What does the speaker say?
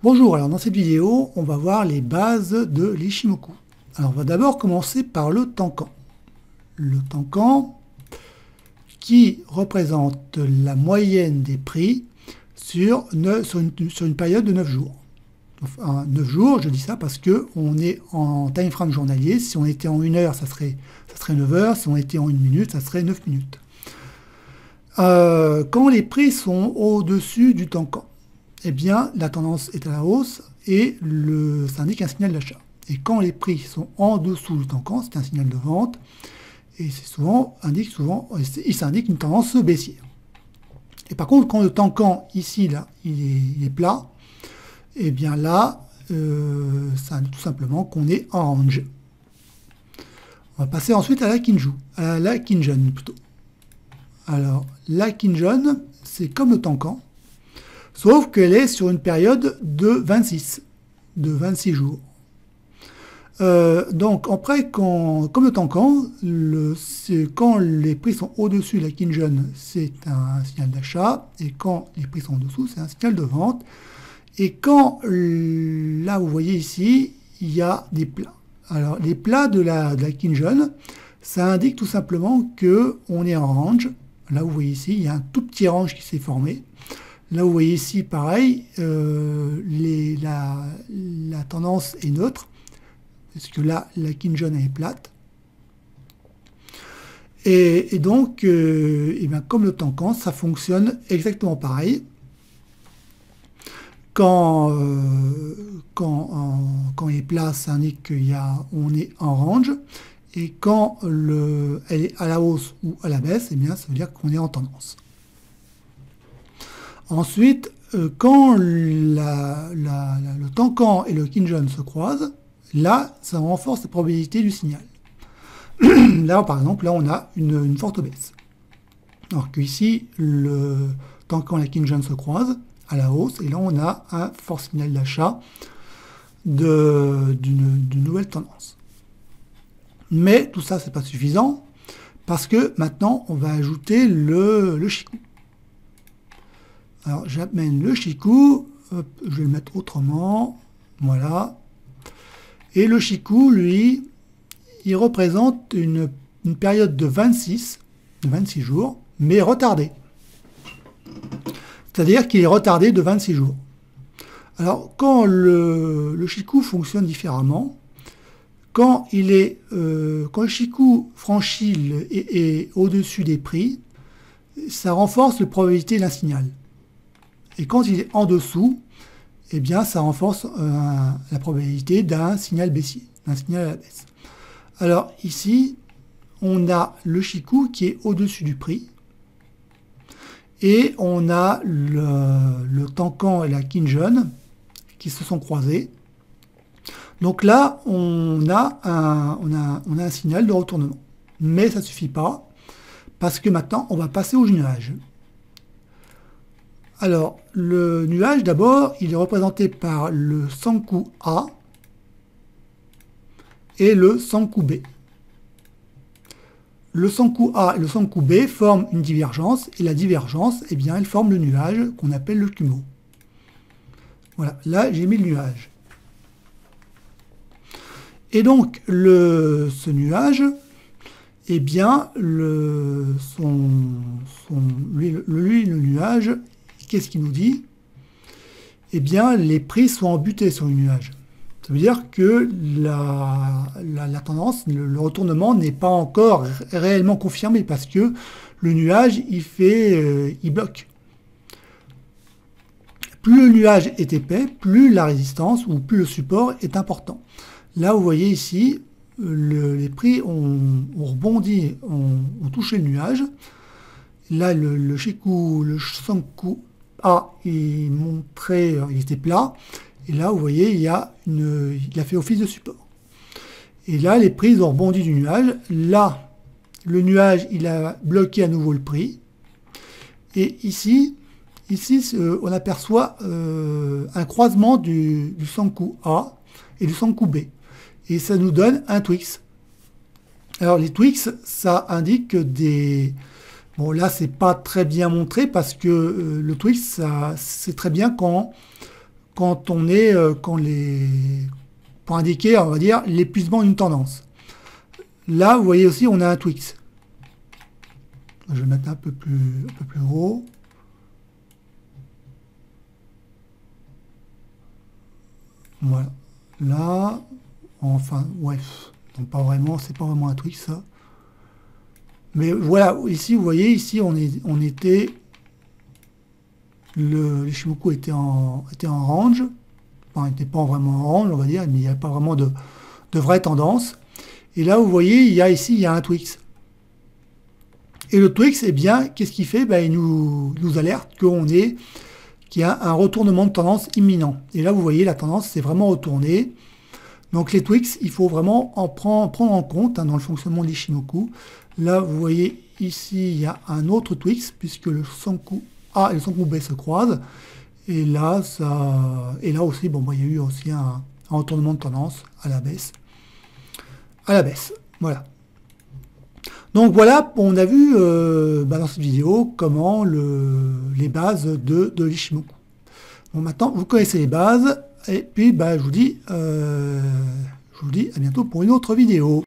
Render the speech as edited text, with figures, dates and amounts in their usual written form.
Bonjour, alors dans cette vidéo, on va voir les bases de l'Ichimoku. Alors on va d'abord commencer par le Tenkan. Le Tenkan qui représente la moyenne des prix sur une période de 9 jours. Enfin, 9 jours, je dis ça parce qu'on est en time frame journalier. Si on était en 1 heure, ça serait 9 heures. Si on était en 1 minute, ça serait 9 minutes. Quand les prix sont au-dessus du Tenkan, eh bien, la tendance est à la hausse et ça indique un signal d'achat. Et quand les prix sont en dessous du Tenkan, c'est un signal de vente et il s'indique une tendance baissière. Et par contre, quand le Tenkan ici, là, il est plat, eh bien là, ça indique tout simplement qu'on est en range. On va passer ensuite à la Kinjun plutôt. Alors, la Kinjun, c'est comme le Tenkan, sauf qu'elle est sur une période de 26 jours. Donc, après, comme le Tenkan, quand les prix sont au-dessus de la Kinjun, c'est un signal d'achat, et quand les prix sont en dessous, c'est un signal de vente. Et quand, là, vous voyez ici, il y a des plats. Alors, les plats de la Kinjun, ça indique tout simplement qu'on est en range. Là, vous voyez ici, il y a un tout petit range qui s'est formé. Là, vous voyez ici, pareil, la tendance est neutre, parce que là, la Kinjun est plate. Et donc, bien, comme le Tenkan, ça fonctionne exactement pareil. Quand il est plat, ça indique qu'on est en range. Et quand elle est à la hausse ou à la baisse, eh bien, ça veut dire qu'on est en tendance. Ensuite, quand le Tenkan et le Kinjun se croisent, là, ça renforce la probabilité du signal. Là, par exemple, là, on a une forte baisse. Alors qu'ici, le Tenkan et la Kinjun se croisent à la hausse, et là, on a un fort signal d'achat d'une nouvelle tendance. Mais tout ça, c'est pas suffisant, parce que maintenant, on va ajouter le Chikou. Alors, j'amène le Chikou, hop, je vais le mettre autrement, voilà. Et le Chikou, lui, il représente une période de 26 jours, mais retardée. C'est-à-dire qu'il est retardé de 26 jours. Alors, quand le Chikou fonctionne différemment, quand le Chikou franchit et au-dessus des prix, ça renforce la probabilité d'un signal. Et quand il est en dessous, eh bien, ça renforce la probabilité d'un signal baissier, d'un signal à la baisse. Alors ici, on a le Chikou qui est au-dessus du prix, et on a le Tenkan et la Kinjun qui se sont croisés. Donc là, on a un signal de retournement. Mais ça ne suffit pas, parce que maintenant, on va passer au nuage. Alors, le nuage, d'abord, il est représenté par le Sankou A et le Sankou B. Le Sankou A et le Sankou B forment une divergence, et la divergence, eh bien, elle forme le nuage qu'on appelle le Kumo. Voilà, là, j'ai mis le nuage. Et donc, ce nuage, eh bien, le nuage, qu'est-ce qu'il nous dit? Eh bien, les prix sont embutés sur le nuage. Ça veut dire que la tendance, le retournement n'est pas encore réellement confirmé parce que le nuage, il bloque. Plus le nuage est épais, plus la résistance ou plus le support est important. Là, vous voyez ici, les prix ont rebondi, ont touché le nuage. Là, le Sankou A, il était plat. Et là, vous voyez, il a fait office de support. Et là, les prix ont rebondi du nuage. Là, le nuage, il a bloqué à nouveau le prix. Et ici on aperçoit un croisement du Sankou A et du Sankou B. Et ça nous donne un Twix. Alors les Twix, ça indique des... Bon là, c'est pas très bien montré parce que le Twix, c'est très bien quand quand on est, pour indiquer, on va dire, l'épuisement d'une tendance. Là, vous voyez aussi, on a un Twix. Je vais mettre un peu plus haut. Voilà. Là, enfin, ouais, non, pas vraiment, c'est pas vraiment un Twix, ça. Mais voilà, ici, vous voyez, ici, on était, l'Ishimoku était en range. Enfin, il n'était pas vraiment en range, on va dire, mais il n'y avait pas vraiment de vraie tendance. Et là, vous voyez, il y a un Twix. Et le Twix, eh bien, qu'est-ce qu'il fait? Ben, il nous alerte qu'il y a un retournement de tendance imminent. Et là, vous voyez, la tendance s'est vraiment retournée. Donc les Twix, il faut vraiment en prendre en compte dans le fonctionnement de l'Ishimoku. Là, vous voyez, ici, il y a un autre Twix, puisque le Senkou A et le Senkou B se croisent. Et là, aussi, bon, il y a eu aussi un retournement de tendance à la baisse. Voilà. Donc voilà, on a vu dans cette vidéo comment les bases de l'Ishimoku. Bon, maintenant, vous connaissez les bases. Et puis, je vous dis à bientôt pour une autre vidéo.